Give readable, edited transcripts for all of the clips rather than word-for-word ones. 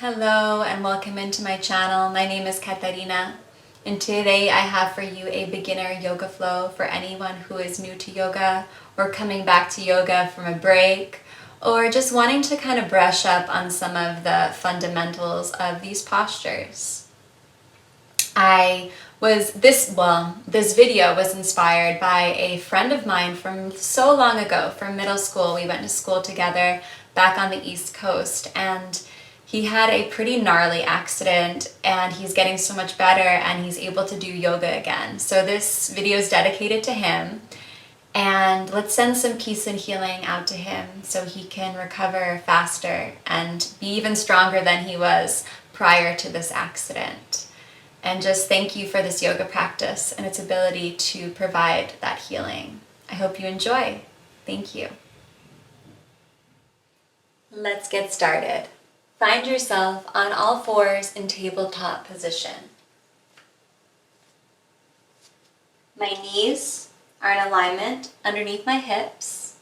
Hello and welcome into my channel. My name is Katarina and today I have for you a beginner yoga flow for anyone who is new to yoga or coming back to yoga from a break or just wanting to kind of brush up on some of the fundamentals of these postures. This video was inspired by a friend of mine from so long ago, from middle school. We went to school together back on the East Coast, and he had a pretty gnarly accident and he's getting so much better and he's able to do yoga again. So this video is dedicated to him, and let's send some peace and healing out to him so he can recover faster and be even stronger than he was prior to this accident. And just thank you for this yoga practice and its ability to provide that healing. I hope you enjoy. Thank you. Let's get started. Find yourself on all fours in tabletop position. My knees are in alignment underneath my hips.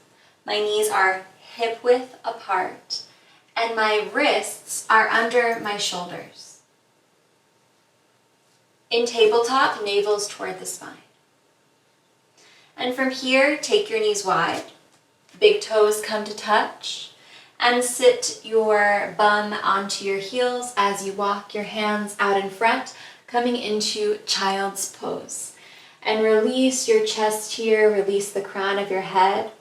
My knees are hip width apart, and my wrists are under my shoulders. In tabletop, navel's toward the spine. And from here, take your knees wide. Big toes come to touch. And sit your bum onto your heels as you walk your hands out in front, coming into child's pose. And release your chest here, release the crown of your head.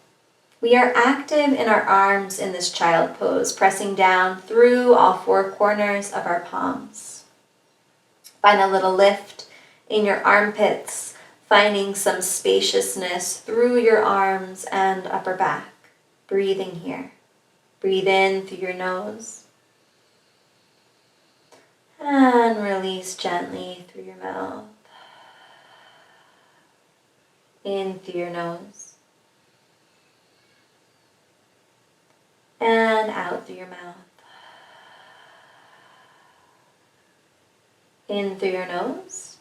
We are active in our arms in this child pose, pressing down through all four corners of our palms. Find a little lift in your armpits, finding some spaciousness through your arms and upper back. Breathing here. Breathe in through your nose. And release gently through your mouth. In through your nose. And out through your mouth. In through your nose.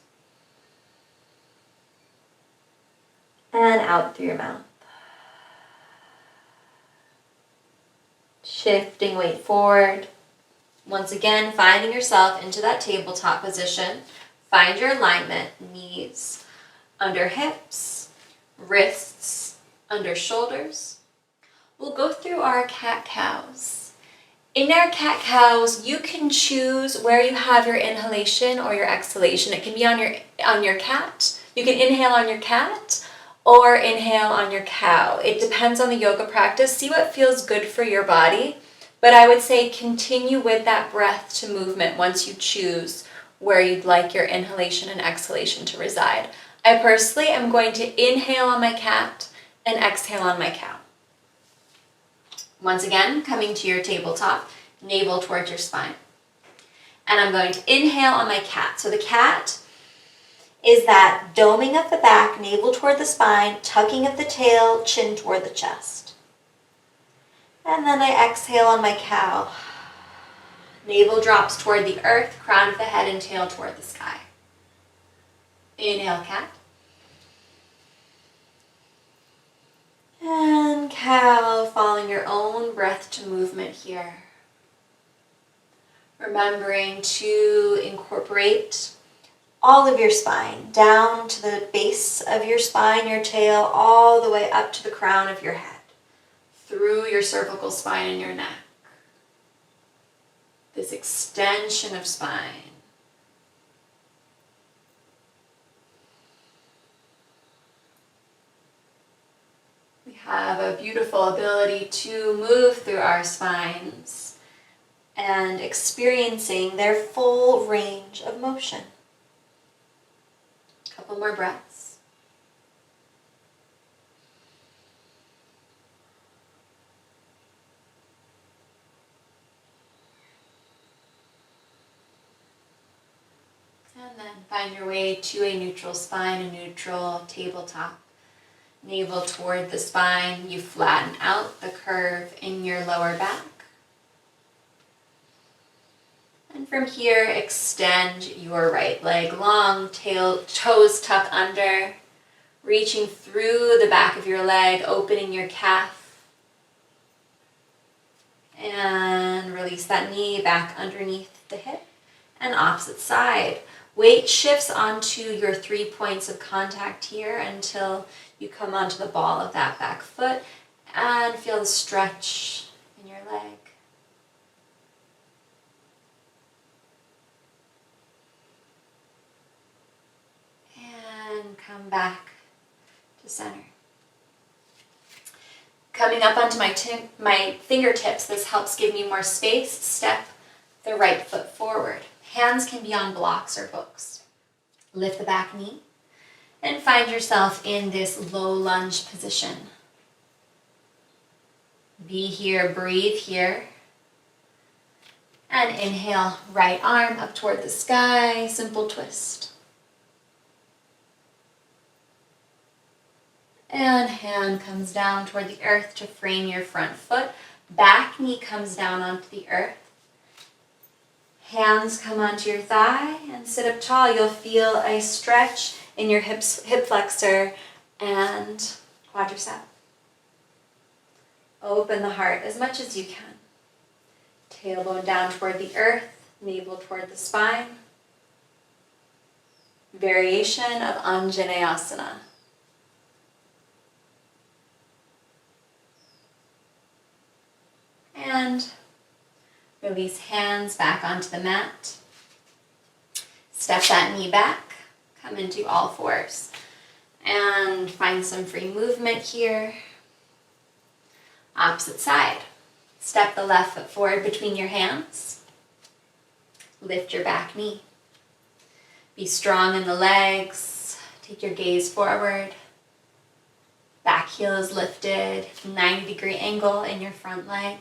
And out through your mouth. Shifting weight forward. Once again, finding yourself into that tabletop position. Find your alignment, knees under hips, wrists under shoulders. We'll go through our cat-cows. In our cat-cows, you can choose where you have your inhalation or your exhalation. It can be on your cat. You can inhale on your cat or inhale on your cow. It depends on the yoga practice. See what feels good for your body. But I would say continue with that breath to movement once you choose where you'd like your inhalation and exhalation to reside. I personally am going to inhale on my cat and exhale on my cow. Once again, coming to your tabletop, navel towards your spine. And I'm going to inhale on my cat. So the cat is that doming of the back, navel toward the spine, tucking of the tail, chin toward the chest. And then I exhale on my cow. Navel drops toward the earth, crown of the head and tail toward the sky. Inhale, cat. And cow, following your own breath to movement here. Remembering to incorporate all of your spine, down to the base of your spine, your tail, all the way up to the crown of your head, through your cervical spine and your neck. This extension of spine. We have a beautiful ability to move through our spines and experiencing their full range of motion. Couple more breaths. And then find your way to a neutral spine, a neutral tabletop. Navel toward the spine. You flatten out the curve in your lower back. And from here, extend your right leg long, toes tuck under, reaching through the back of your leg, opening your calf. And release that knee back underneath the hip. And opposite side. Weight shifts onto your 3 points of contact here until you come onto the ball of that back foot and feel the stretch in your leg. And come back to center. Coming up onto my fingertips, this helps give me more space. Step the right foot forward. Hands can be on blocks or books. Lift the back knee and find yourself in this low lunge position. Be here, breathe here. And inhale, right arm up toward the sky, simple twist. And hand comes down toward the earth to frame your front foot. Back knee comes down onto the earth. Hands come onto your thigh and sit up tall. You'll feel a stretch in your hip flexor and quadricep. Open the heart as much as you can. Tailbone down toward the earth, navel toward the spine. Variation of Anjaneyasana. And release hands back onto the mat. Step that knee back. Come into all fours. And find some free movement here. Opposite side. Step the left foot forward between your hands. Lift your back knee. Be strong in the legs. Take your gaze forward. Back heel is lifted. 90-degree angle in your front leg.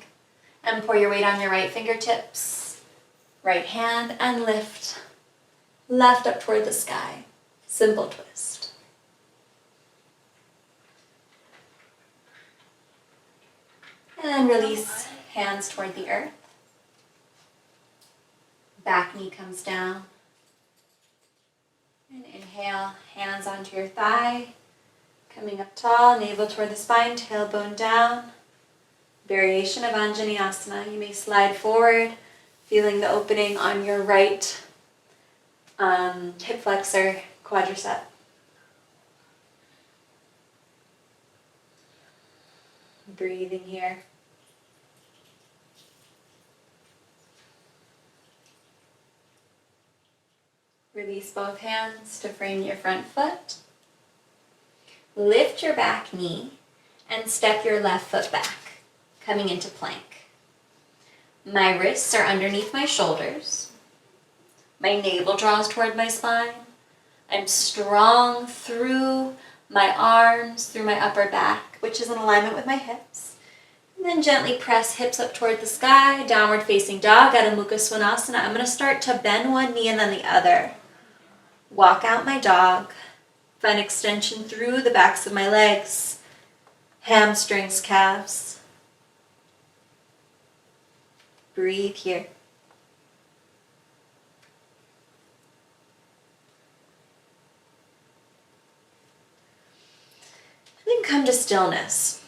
And pour your weight on your right fingertips. Right hand and lift. Left up toward the sky. Simple twist. And release hands toward the earth. Back knee comes down. And inhale, hands onto your thigh. Coming up tall, navel toward the spine, tailbone down. Variation of Anjaneyasana. You may slide forward, feeling the opening on your right hip flexor, quadricep. Breathing here. Release both hands to frame your front foot. Lift your back knee and step your left foot back, coming into plank. My wrists are underneath my shoulders. My navel draws toward my spine. I'm strong through my arms, through my upper back, which is in alignment with my hips. And then gently press hips up toward the sky, downward facing dog, Adho Mukha Svanasana. I'm going to start to bend one knee and then the other. Walk out my dog. Find extension through the backs of my legs, hamstrings, calves. Breathe here. Then come to stillness.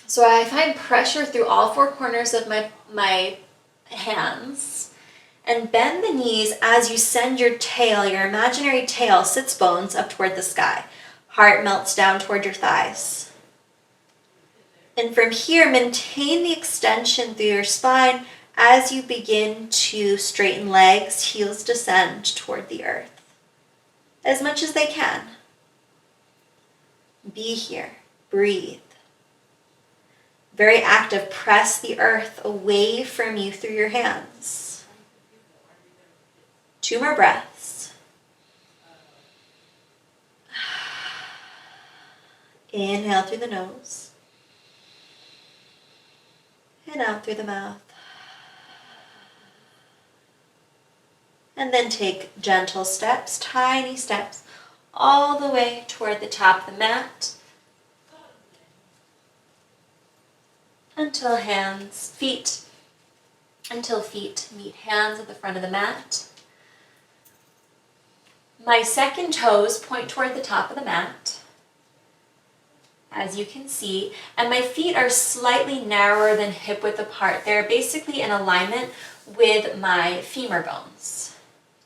So I find pressure through all four corners of my hands. And bend the knees as you send your tail, your imaginary tail, sits bones up toward the sky. Heart melts down toward your thighs. And from here, maintain the extension through your spine as you begin to straighten legs, heels descend toward the earth. As much as they can. Be here. Breathe. Very active. Press the earth away from you through your hands. 2 more breaths. Inhale through the nose. And out through the mouth. And then take gentle steps, tiny steps, all the way toward the top of the mat. Until feet meet hands at the front of the mat. My second toes point toward the top of the mat. as you can see, and my feet are slightly narrower than hip width apart. They're basically in alignment with my femur bones.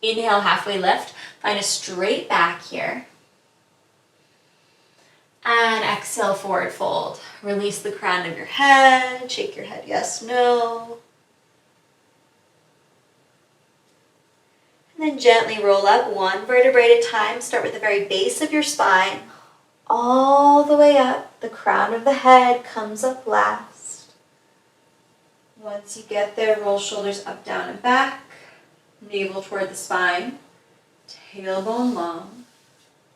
Inhale, halfway lift. Find a straight back here. And exhale, forward fold. Release the crown of your head. Shake your head, yes, no. And then gently roll up one vertebrae at a time. Start with the very base of your spine. All the way up. The crown of the head comes up last. Once you get there, roll shoulders up, down, and back. Navel toward the spine. Tailbone long.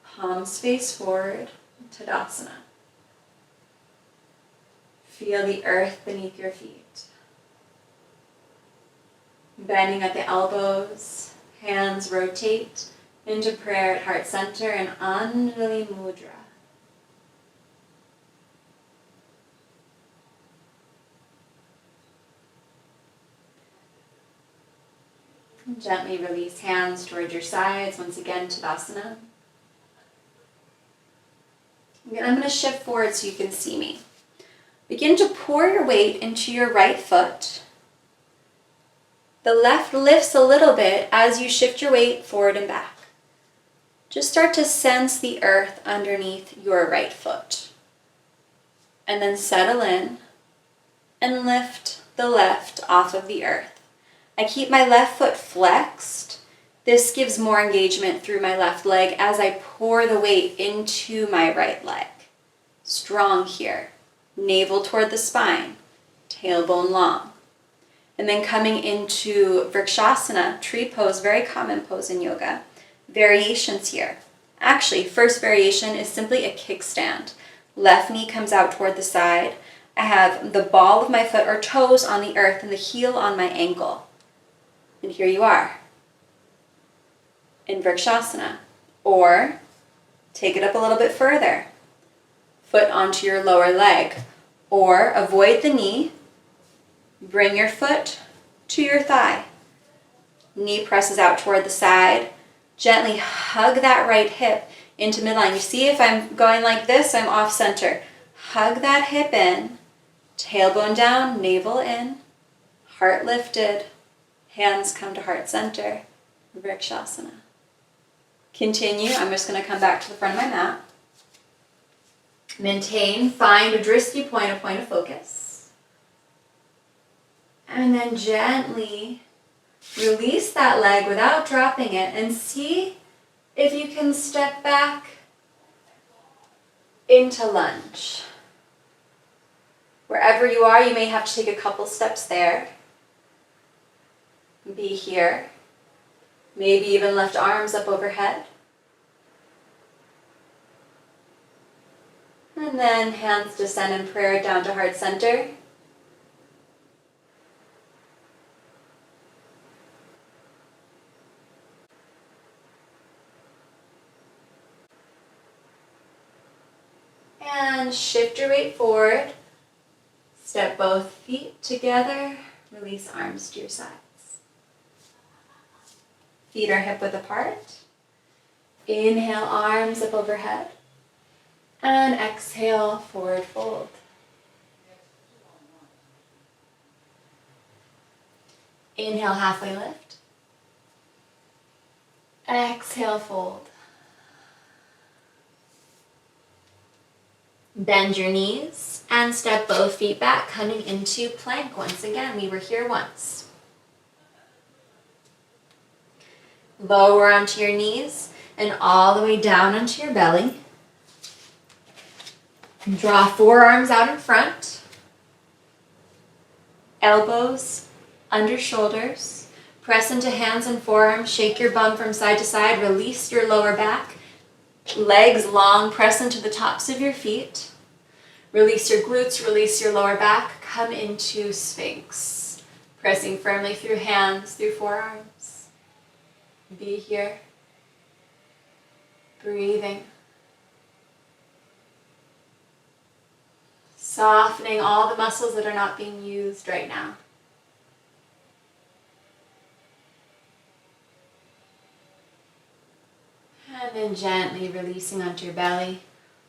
Palms face forward. Tadasana. Feel the earth beneath your feet. Bending at the elbows, hands rotate into prayer at heart center and Anjali Mudra. And gently release hands towards your sides, once again Tadasana. Again, I'm going to shift forward so you can see me. Begin to pour your weight into your right foot. The left lifts a little bit as you shift your weight forward and back. Just start to sense the earth underneath your right foot. And then settle in and lift the left off of the earth. I keep my left foot flexed. This gives more engagement through my left leg as I pour the weight into my right leg. Strong here. Navel toward the spine. Tailbone long. And then coming into Vrikshasana, tree pose, very common pose in yoga. Variations here. Actually, first variation is simply a kickstand. Left knee comes out toward the side. I have the ball of my foot or toes on the earth and the heel on my ankle. And here you are. In Vrikshasana. Or take it up a little bit further. Foot onto your lower leg. Or avoid the knee. Bring your foot to your thigh. Knee presses out toward the side. Gently hug that right hip into midline. You see if I'm going like this, I'm off center. Hug that hip in. Tailbone down, navel in. Heart lifted. Hands come to heart center. Vrikshasana. Continue. I'm just going to come back to the front of my mat. Maintain. Find a drishti point, a point of focus. And then gently release that leg without dropping it and see if you can step back into lunge. Wherever you are, you may have to take a couple steps there. Be here. Maybe even lift arms up overhead. And then hands descend in prayer down to heart center. And shift your weight forward. Step both feet together. Release arms to your sides. Feet are hip width apart. Inhale, arms up overhead. And exhale, forward fold. Inhale, halfway lift. Exhale, fold. Bend your knees and step both feet back, coming into plank once again. We were here once. Lower onto your knees and all the way down onto your belly. Draw forearms out in front. Elbows under shoulders. Press into hands and forearms. Shake your bum from side to side. Release your lower back. Legs long. Press into the tops of your feet. Release your glutes. Release your lower back. Come into Sphinx. Pressing firmly through hands, through forearms. Be here. Breathing. Softening all the muscles that are not being used right now. And then gently releasing onto your belly.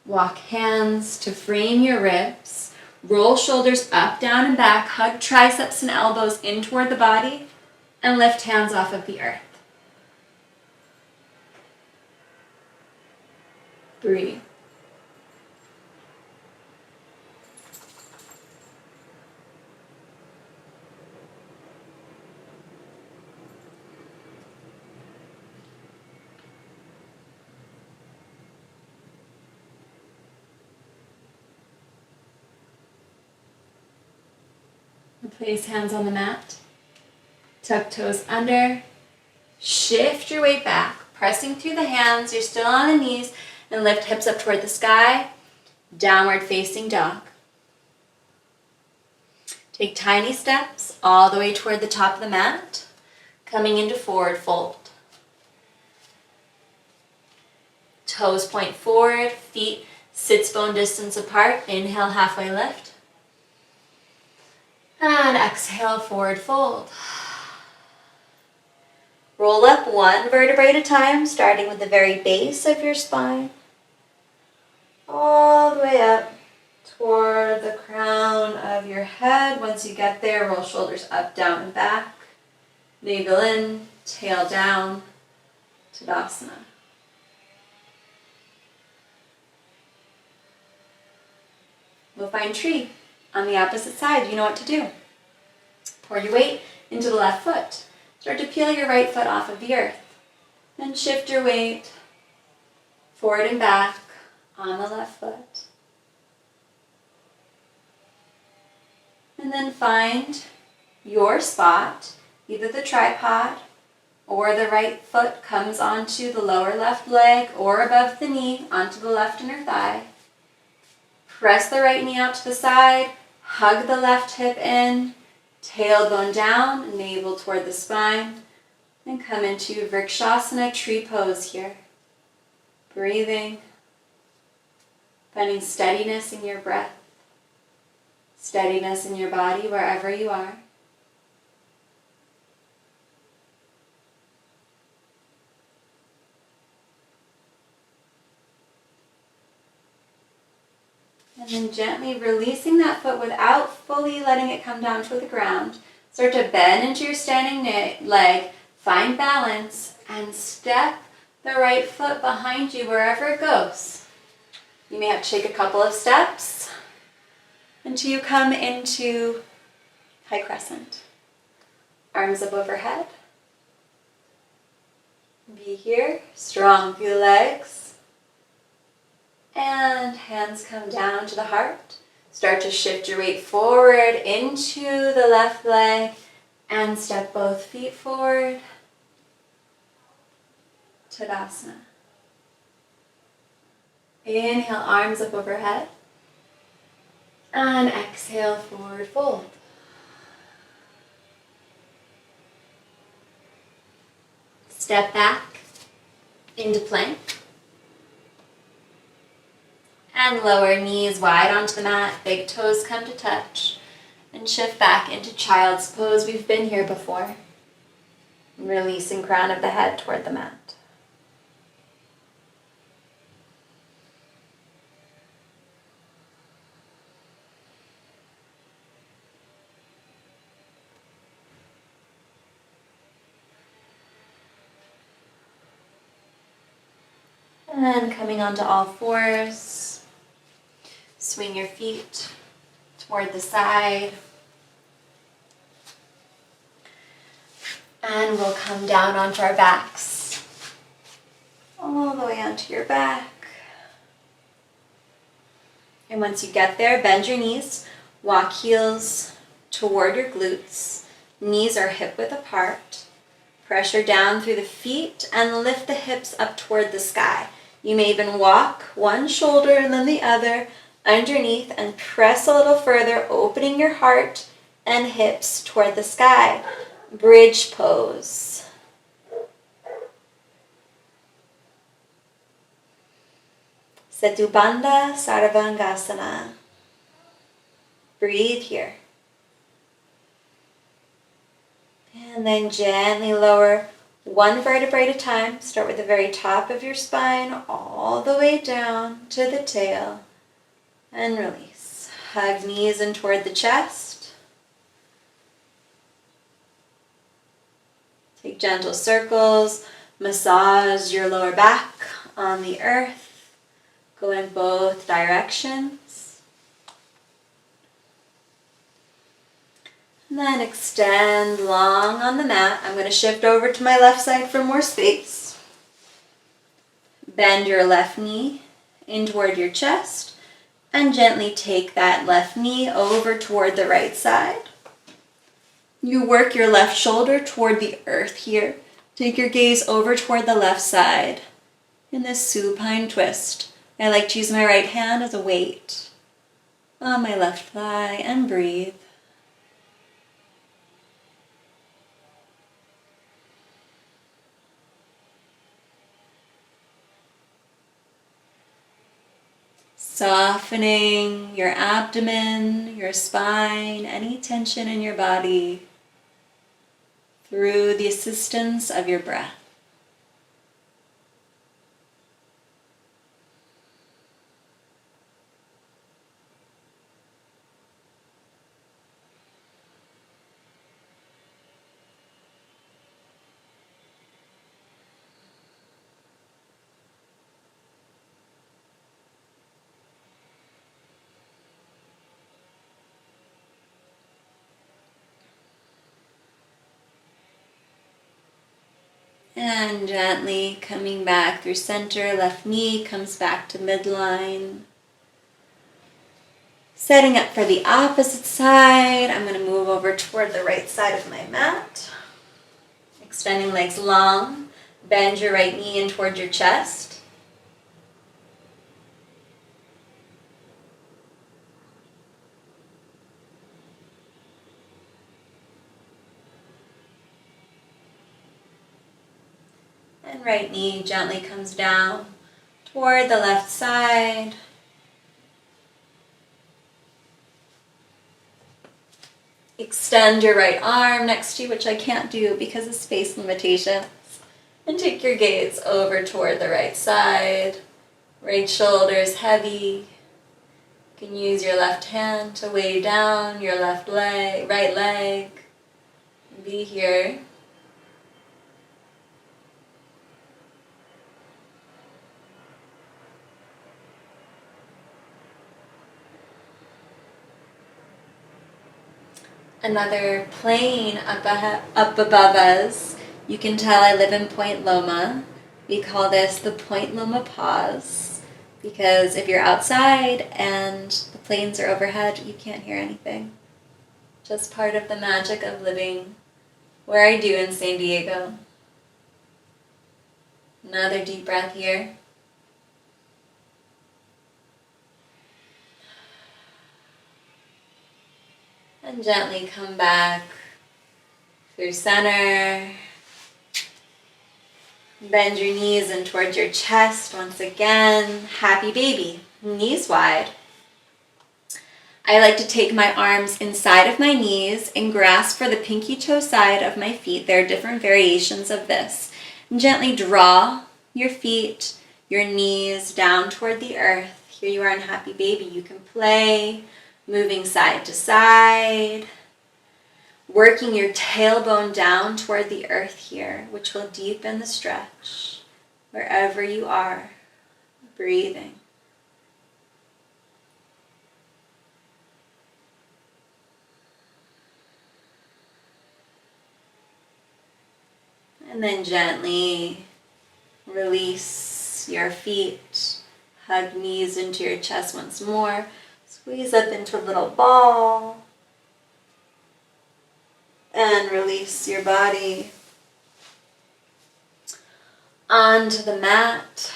Walk hands to frame your ribs. Roll shoulders up, down, and back. Hug triceps and elbows in toward the body. And lift hands off of the earth. Breathe. Place hands on the mat. Tuck toes under. Shift your weight back, pressing through the hands. You're still on the knees, and lift hips up toward the sky. Downward facing dog. Take tiny steps all the way toward the top of the mat, coming into forward fold. Toes point forward, feet sits bone distance apart. Inhale, halfway lift. And exhale, forward fold. Roll up one vertebrae at a time, starting with the very base of your spine. All the way up toward the crown of your head. Once you get there, roll shoulders up, down, and back. Navel in, tail down, Tadasana. We'll find tree on the opposite side. You know what to do. Pour your weight into the left foot. Start to peel your right foot off of the earth. Then shift your weight forward and back on the left foot. And then find your spot. Either the tripod or the right foot comes onto the lower left leg or above the knee onto the left inner thigh. Press the right knee out to the side, hug the left hip in, tailbone down, navel toward the spine, and come into Vrikshasana, tree pose here. Breathing, finding steadiness in your breath, steadiness in your body wherever you are. And then gently releasing that foot without fully letting it come down to the ground. Start to bend into your standing leg, find balance, and step the right foot behind you wherever it goes. You may have to take a couple of steps until you come into high crescent. Arms up overhead. Be here, strong through the legs. And hands come down to the heart. Start to shift your weight forward into the left leg and step both feet forward. Tadasana. Inhale, arms up overhead. And exhale, forward fold. Step back into plank. And lower knees wide onto the mat, big toes come to touch. And shift back into child's pose. We've been here before. Releasing crown of the head toward the mat. And coming onto all fours. Swing your feet toward the side. And we'll come down onto our backs. All the way onto your back. And once you get there, bend your knees. Walk heels toward your glutes. Knees are hip width apart. Pressure down through the feet and lift the hips up toward the sky. You may even walk one shoulder and then the other underneath and press a little further, opening your heart and hips toward the sky. Bridge pose. Setubandha Sarvangasana. Breathe here. And then gently lower One vertebrae at a time. Start with the very top of your spine, all the way down to the tail, and release. Hug knees in toward the chest. Take gentle circles. Massage your lower back on the earth. Go in both directions. And then extend long on the mat. I'm going to shift over to my left side for more space. Bend your left knee in toward your chest and gently take that left knee over toward the right side. You work your left shoulder toward the earth here. Take your gaze over toward the left side in this supine twist. I like to use my right hand as a weight on my left thigh and breathe. Softening your abdomen, your spine, any tension in your body through the assistance of your breath. And gently coming back through center, left knee comes back to midline. Setting up for the opposite side, I'm going to move over toward the right side of my mat. Extending legs long, bend your right knee in toward your chest. And right knee gently comes down toward the left side. Extend your right arm next to you, which I can't do because of space limitations. And take your gaze over toward the right side. Right shoulder is heavy. You can use your left hand to weigh down your left leg, right leg. Be here. Another plane up above us. You can tell I live in Point Loma. We call this the Point Loma pause because if you're outside and the planes are overhead, you can't hear anything. Just part of the magic of living where I do in San Diego. Another deep breath here. And gently come back through center. Bend your knees in towards your chest once again. Happy baby, knees wide. I like to take my arms inside of my knees and grasp for the pinky toe side of my feet. There are different variations of this. And gently draw your feet, your knees down toward the earth. Here you are in happy baby. You can play. Moving side to side, working your tailbone down toward the earth here, which will deepen the stretch wherever you are, breathing. And then gently release your feet, hug knees into your chest once more. Squeeze up into a little ball and release your body onto the mat.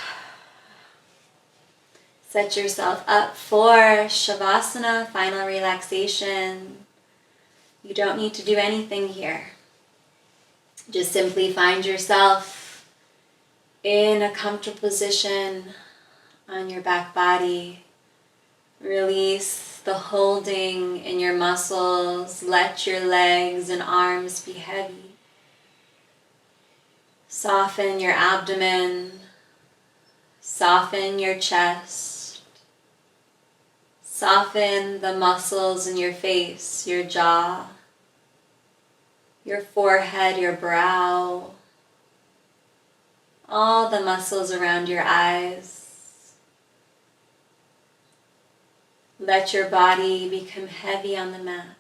Set yourself up for Savasana, final relaxation. You don't need to do anything here. Just simply find yourself in a comfortable position on your back body. Release the holding in your muscles. Let your legs and arms be heavy. Soften your abdomen, soften your chest, soften the muscles in your face, your jaw, your forehead, your brow, all the muscles around your eyes. Let your body become heavy on the mat.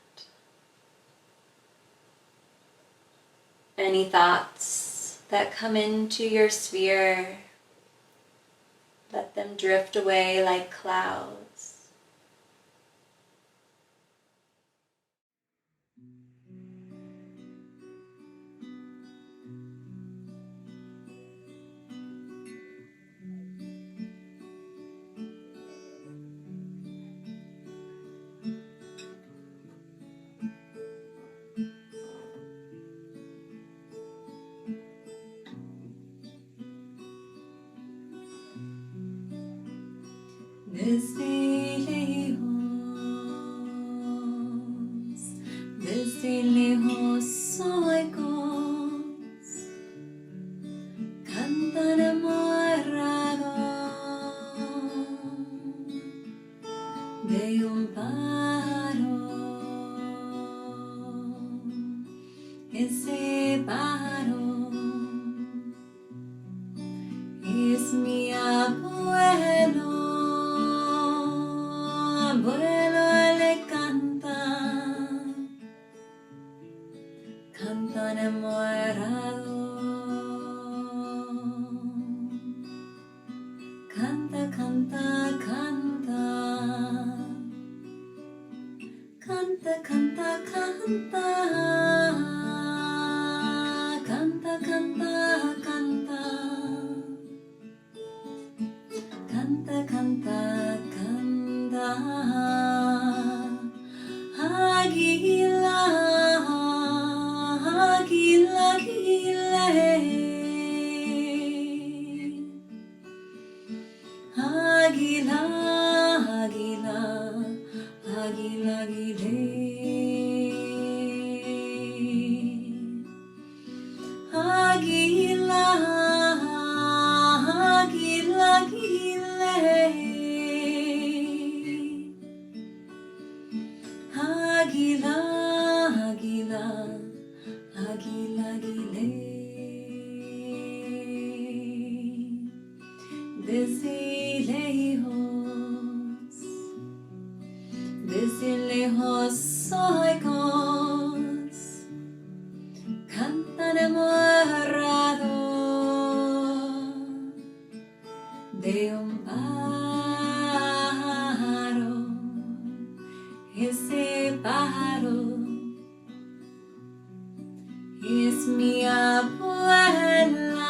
Any thoughts that come into your sphere, let them drift away like clouds. Desde lejos oigos, canta enamorado de un pájaro. Ese pájaro es mi abuelo. Abuelo le canta, canta enamorado. Canta, canta, canta. Canta, canta, canta. Canta, canta, canta. Canta, canta, canta. Águila, águila, águila. Águila, águila, águila, águila. Águila, águila, águila. Águila, águila, águila, águila. Desde lejos oigos, canta enamorado de un pájaro. Ese pájaro es mi abuela.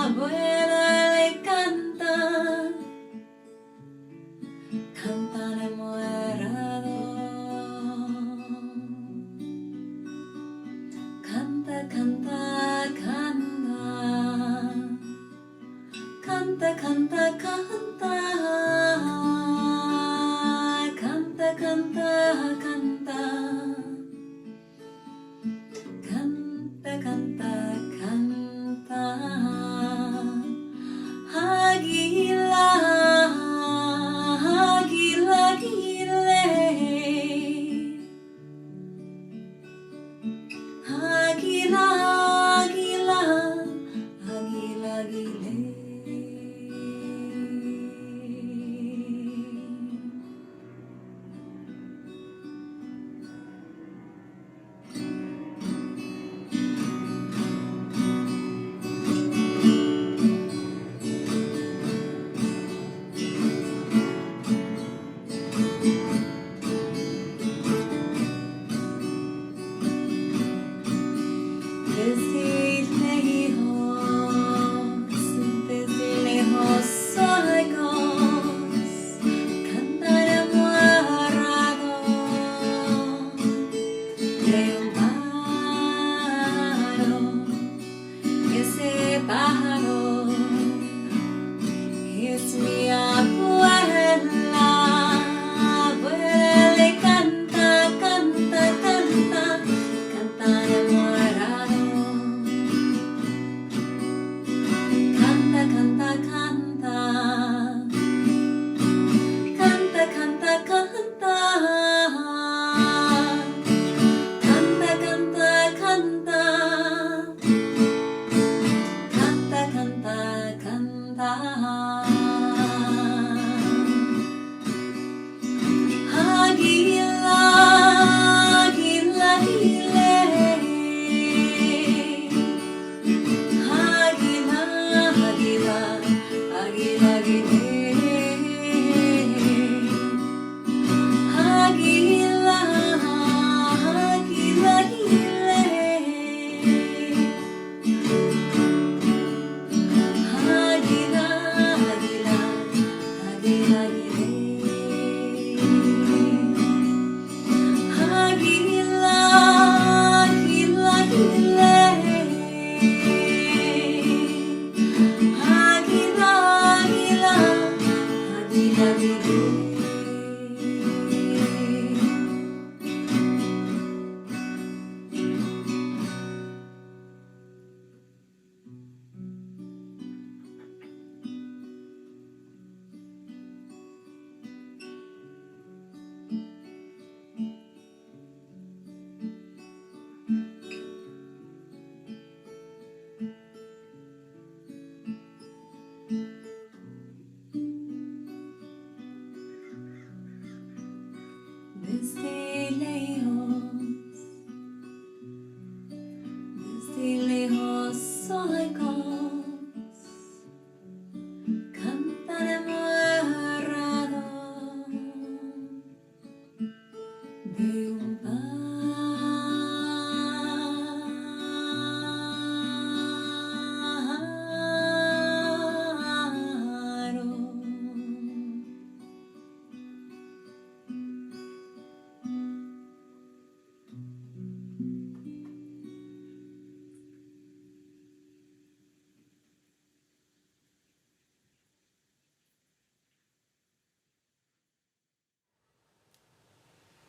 Abuela le canta, canta enamorado. Canta, canta, canta. Canta, canta, canta. Canta, canta, canta. Canta, canta, canta. Águila, águila, águila. Águila, águila, águila, águila.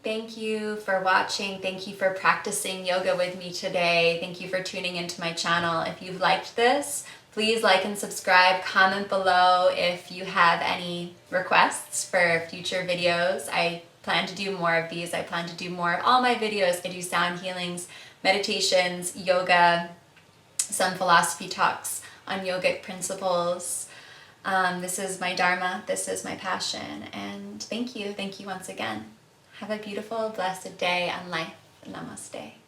Thank you for watching. Thank you for practicing yoga with me today. Thank you for tuning into my channel. If you've liked this, please like and subscribe. Comment below if you have any requests for future videos. I plan to do more of these. I plan to do more of all my videos. I do sound healings, meditations, yoga, some philosophy talks on yogic principles. This is my dharma. This is my passion. And thank you. Thank you once again. Have a beautiful, blessed day and life. Namaste.